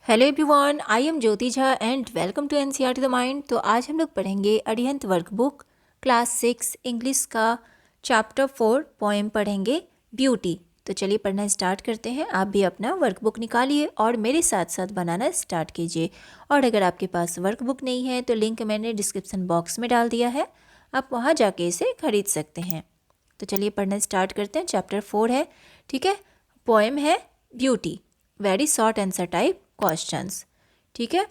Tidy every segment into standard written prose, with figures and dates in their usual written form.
Hello everyone, I am Jyoti Jha and welcome to NCERT the mind. तो आज हम लोग पढ़ेंगे अरिहंत वर्कबुक क्लास 6 इंग्लिश का चैप्टर 4 पोएम पढ़ेंगे ब्यूटी। तो चलिए पढ़ना स्टार्ट करते हैं। आप भी अपना वर्कबुक निकालिए और मेरे साथ साथ बनाना स्टार्ट कीजिए। और अगर आपके पास वर्कबुक नहीं है तो लिंक मैंने डिस्क्रिप्शन बॉक्स में डाल दिया है, आप वहाँ जाके इसे खरीद सकते हैं। तो चलिए पढ़ना स्टार्ट करते हैं। चैप्टर 4 है, ठीक है। पोएम है beauty, very short answer type questions, ठीक है।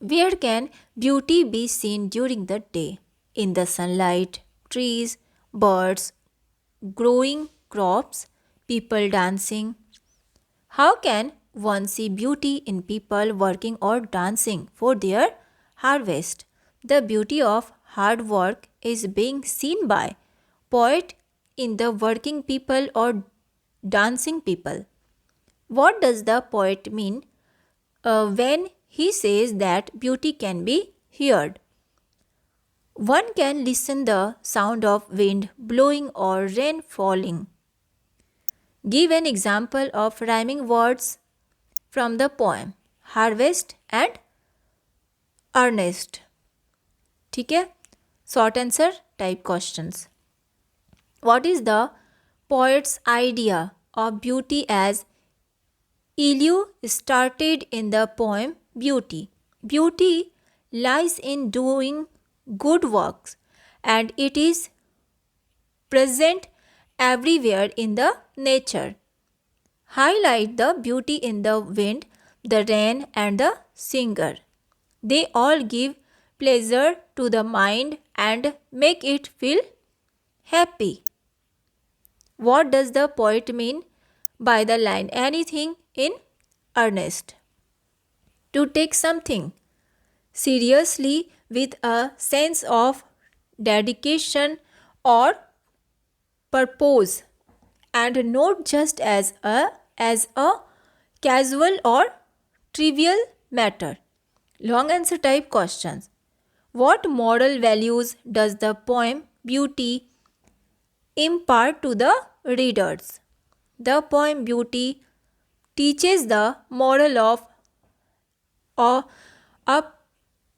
Where can beauty be seen during the day? In the sunlight, trees, birds, growing crops, people dancing. How can one see beauty in people working और dancing for their harvest? The beauty of hard work is being seen by poet in the working people or dancing people. What does the poet mean when he says that beauty can be heard? One can listen the sound of wind blowing or rain falling. Give an example of rhyming words from the poem harvest and earnest. ठीक है, short answer type questions. What is the poet's idea of beauty as Elihu started in the poem Beauty? Beauty lies in doing good works and it is present everywhere in the nature. Highlight the beauty in the wind, the rain and the singer. They all give pleasure to the mind and make it feel happy. What does the poet mean by the line anything in earnest? To take something seriously with a sense of dedication or purpose and not just as a casual or trivial matter. Long answer type questions. What moral values does the poem Beauty impart to the readers? The poem Beauty teaches the moral of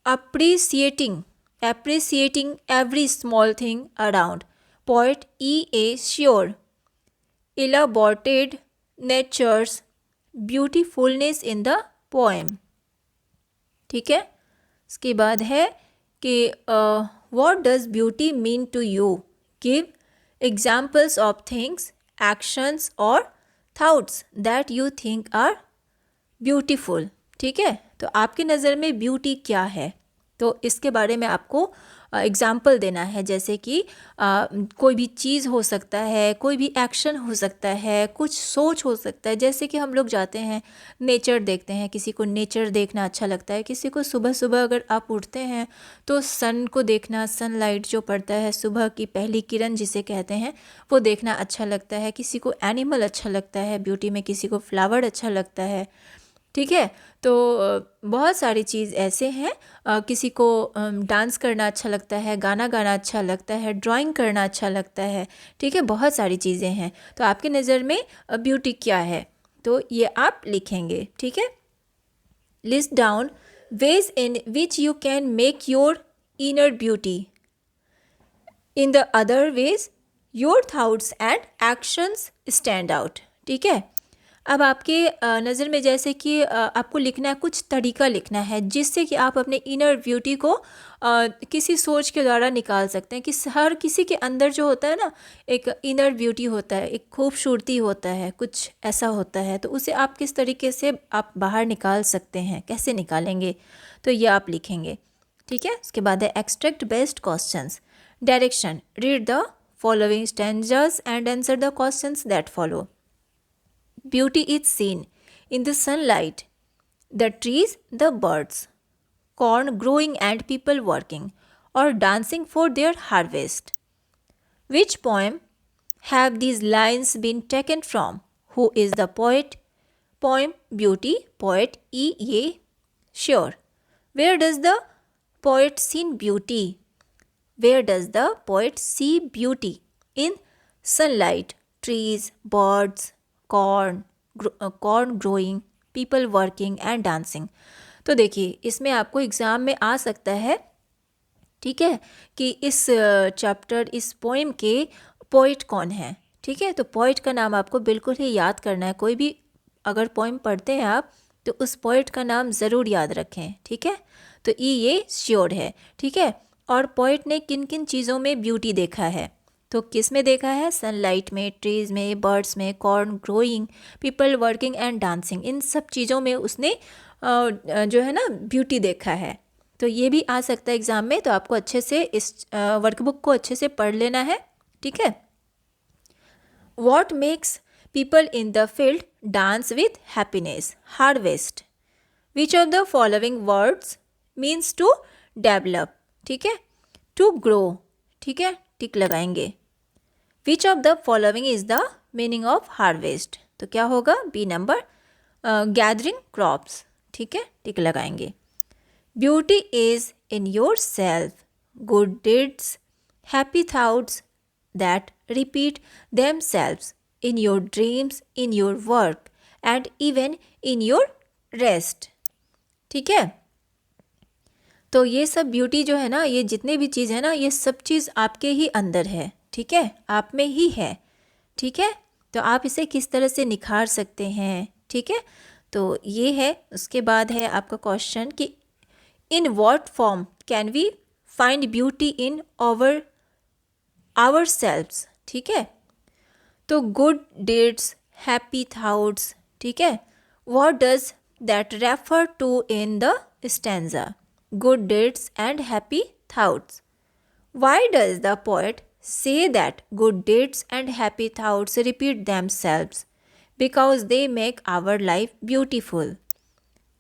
appreciating every small thing around. Poet E.A. Sure elaborated nature's beautifulness in the poem. ठीक है, इसके बाद है कि what does beauty mean to you? Give examples of things, actions or thoughts that you think are beautiful. ठीक है, तो आपकी नज़र में ब्यूटी क्या है, तो इसके बारे में आपको एग्जाम्पल देना है। जैसे कि कोई भी चीज़ हो सकता है, कोई भी एक्शन हो सकता है, कुछ सोच हो सकता है। जैसे कि हम लोग जाते हैं नेचर देखते हैं, किसी को नेचर देखना अच्छा लगता है, किसी को सुबह सुबह अगर आप उठते हैं तो सन को देखना, सनलाइट जो पड़ता है, सुबह की पहली किरण जिसे कहते हैं, वो देखना अच्छा लगता है। किसी को एनिमल अच्छा लगता है ब्यूटी में, किसी को फ्लावर अच्छा लगता है। ठीक है, तो बहुत सारी चीज़ ऐसे हैं। किसी को डांस करना अच्छा लगता है, गाना गाना अच्छा लगता है, ड्राइंग करना अच्छा लगता है। ठीक है, बहुत सारी चीज़ें हैं। तो आपकी नज़र में ब्यूटी क्या है, तो ये आप लिखेंगे। ठीक है, list down ways in which you can make your inner beauty. In the other ways your thoughts and actions stand out. ठीक है, अब आपके नज़र में जैसे कि आपको लिखना है, कुछ तरीका लिखना है जिससे कि आप अपने इनर ब्यूटी को किसी सोच के द्वारा निकाल सकते हैं। कि हर किसी के अंदर जो होता है ना, एक इनर ब्यूटी होता है, एक खूबसूरती होता है, कुछ ऐसा होता है, तो उसे आप किस तरीके से आप बाहर निकाल सकते हैं, कैसे निकालेंगे, तो ये आप लिखेंगे। ठीक है, उसके बाद है extract best questions. Direction, read the following stanzas and answer the questions that follow. Beauty is seen in the sunlight, the trees, the birds, corn growing and people working or dancing for their harvest. Which poem have these lines been taken from? Who is the poet? Poem Beauty, poet E.A. Sure. Where does the poet see beauty? Where does the poet see beauty? In sunlight, trees, birds, corn growing, people working and dancing. तो देखिए इसमें आपको exam में आ सकता है, ठीक है, कि इस चैप्टर इस पोएम के पोइट कौन है। ठीक है, तो पोइट का नाम आपको बिल्कुल ही याद करना है। कोई भी अगर पोएम पढ़ते हैं आप तो उस पोइट का नाम ज़रूर याद रखें। ठीक है, तो ये श्योर है। ठीक है, और पोइट ने किन किन चीज़ों में ब्यूटी देखा है, तो किस में देखा है? सनलाइट में, ट्रीज़ में, बर्ड्स में, corn growing, people working and dancing, इन सब चीज़ों में उसने जो है ना ब्यूटी देखा है। तो ये भी आ सकता है एग्ज़ाम में, तो आपको अच्छे से इस वर्कबुक को अच्छे से पढ़ लेना है। ठीक है, what makes people in the field dance with happiness? Harvest. Which of the following words means to develop? ठीक है, टू ग्रो। ठीक है, टिक लगाएंगे। Which of the following is the meaning of harvest? तो क्या होगा? B number, gathering crops. ठीक है, टिक लगाएंगे। Beauty is in yourself, good deeds, happy thoughts that repeat themselves in your dreams, in your work and even in your rest. ठीक है, तो ये सब ब्यूटी जो है ना, ये जितने भी चीज़ है ना, ये सब चीज़ आपके ही अंदर है। ठीक है, आप में ही है। ठीक है, तो आप इसे किस तरह से निखार सकते हैं? ठीक है, तो ये है। उसके बाद है आपका क्वेश्चन कि in what form can we find beauty in ourselves? ठीक है, तो गुड डीड्स, हैप्पी थाउट्स। ठीक है, what does that refer to in the stanza? Good deeds and happy thoughts. Why does the poet say that good deeds and happy thoughts repeat themselves? Because they make our life beautiful.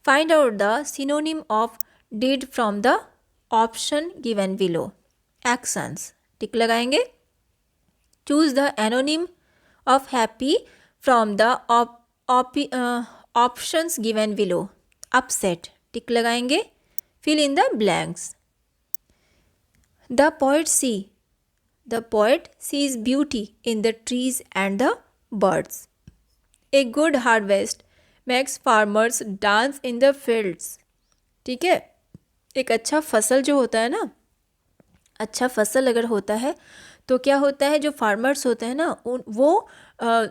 Find out the synonym of did from the option given below. Actions. टिक लगाएंगे। Choose the anonym of happy from the options given below. Upset. टिक लगाएंगे। Fill in the blanks. The poet sees beauty in the trees and the birds. A good harvest makes farmers dance in the fields. ठीक है, एक अच्छा फसल जो होता है ना, अच्छा फसल अगर होता है तो क्या होता है, जो फार्मर्स होते हैं ना वो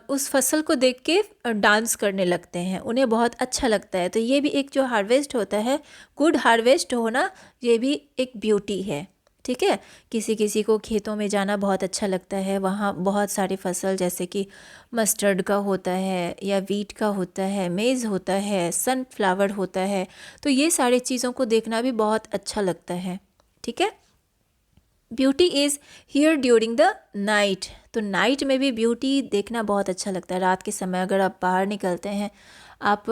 उस फसल को देख के डांस करने लगते हैं, उन्हें बहुत अच्छा लगता है। तो ये भी एक जो हार्वेस्ट होता है, गुड हार्वेस्ट होना, ये भी एक ब्यूटी है। ठीक है, किसी किसी को खेतों में जाना बहुत अच्छा लगता है, वहाँ बहुत सारी फसल जैसे कि मस्टर्ड का होता है या वीट का होता है, मेज़ होता है, सनफ्लावर होता है, तो ये सारी चीज़ों को देखना भी बहुत अच्छा लगता है। ठीक है, beauty is here during the night. तो नाइट में भी ब्यूटी देखना बहुत अच्छा लगता है। रात के समय अगर आप बाहर निकलते हैं, आप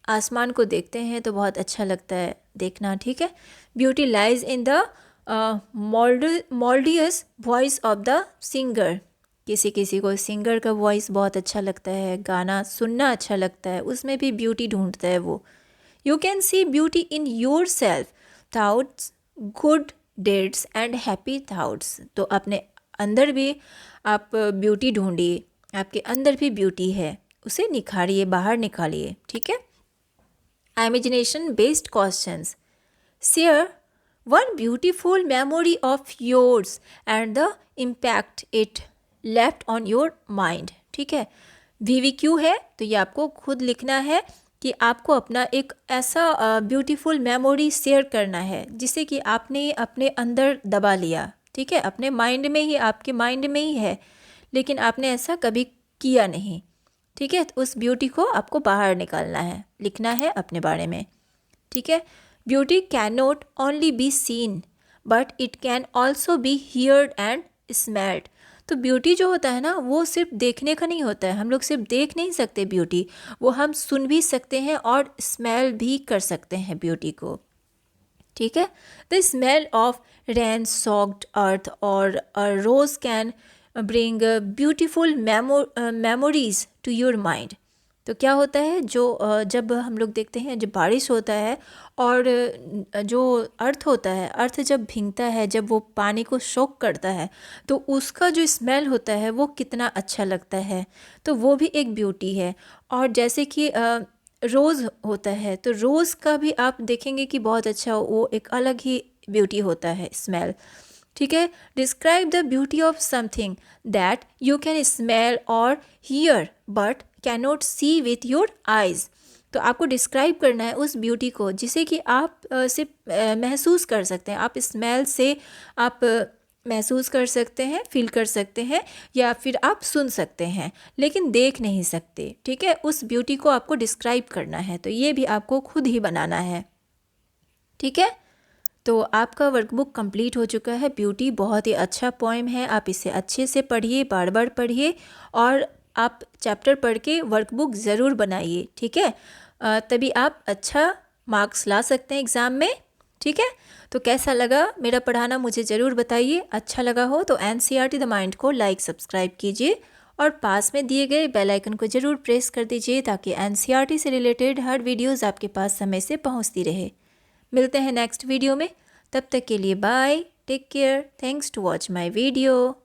आसमान को देखते हैं तो बहुत अच्छा लगता है देखना। ठीक है, beauty lies in the melodious voice of the singer. किसी किसी को सिंगर का वॉइस बहुत अच्छा लगता है, गाना सुनना अच्छा लगता है, उसमें भी ब्यूटी ढूंढता है वो। You can see beauty in yourself, thoughts, good deeds and happy thoughts. तो अपने अंदर भी आप ब्यूटी ढूंढिए, आपके अंदर भी ब्यूटी है, उसे निखारिए, बाहर निकालिए। ठीक है, imagination based questions. Share one beautiful memory of yours and the impact it left on your mind. ठीक है, VVQ है, तो ये आपको खुद लिखना है कि आपको अपना एक ऐसा ब्यूटीफुल मेमोरी शेयर करना है जिसे कि आपने अपने अंदर दबा लिया। ठीक है, अपने माइंड में ही, आपके माइंड में ही है, लेकिन आपने ऐसा कभी किया नहीं। ठीक है, तो उस ब्यूटी को आपको बाहर निकालना है, लिखना है अपने बारे में। ठीक है, beauty can not only be seen but it can also be heard and smelled. तो ब्यूटी जो होता है ना, वो सिर्फ देखने का नहीं होता है, हम लोग सिर्फ देख नहीं सकते ब्यूटी, वो हम सुन भी सकते हैं और स्मेल भी कर सकते हैं ब्यूटी को। ठीक है, the smell of rain soaked earth और a rose can bring beautiful memories to your mind. तो क्या होता है, जो जब हम लोग देखते हैं जब बारिश होता है और जो अर्थ होता है, अर्थ जब भीगता है, जब वो पानी को सोक करता है, तो उसका जो स्मेल होता है वो कितना अच्छा लगता है। तो वो भी एक ब्यूटी है। और जैसे कि रोज़ होता है, तो रोज़ का भी आप देखेंगे कि बहुत अच्छा वो एक अलग ही ब्यूटी होता है, स्मेल। ठीक है, describe the beauty of something that you can smell और hear but can not see with your eyes. तो आपको डिस्क्राइब करना है उस ब्यूटी को जिसे कि आप सिर्फ महसूस कर सकते हैं। आप स्मेल से आप महसूस कर सकते हैं, फील कर सकते हैं, या फिर आप सुन सकते हैं लेकिन देख नहीं सकते। ठीक है, उस ब्यूटी को आपको डिस्क्राइब करना है, तो ये भी आपको खुद ही बनाना है। ठीक है, तो आपका वर्कबुक कंप्लीट हो चुका है। ब्यूटी बहुत ही अच्छा पोएम है, आप इसे अच्छे से पढ़िए, बार बार पढ़िए और आप चैप्टर पढ़ के वर्कबुक ज़रूर बनाइए। ठीक है, तभी आप अच्छा मार्क्स ला सकते हैं एग्ज़ाम में। ठीक है, तो कैसा लगा मेरा पढ़ाना मुझे ज़रूर बताइए। अच्छा लगा हो तो NCERT द माइंड को लाइक सब्सक्राइब कीजिए और पास में दिए गए बेल आइकन को ज़रूर प्रेस कर दीजिए ताकि NCERT से रिलेटेड हर वीडियोज़ आपके पास समय से पहुंचती रहे। मिलते हैं नेक्स्ट वीडियो में, तब तक के लिए bye, take care, thanks to watch my video.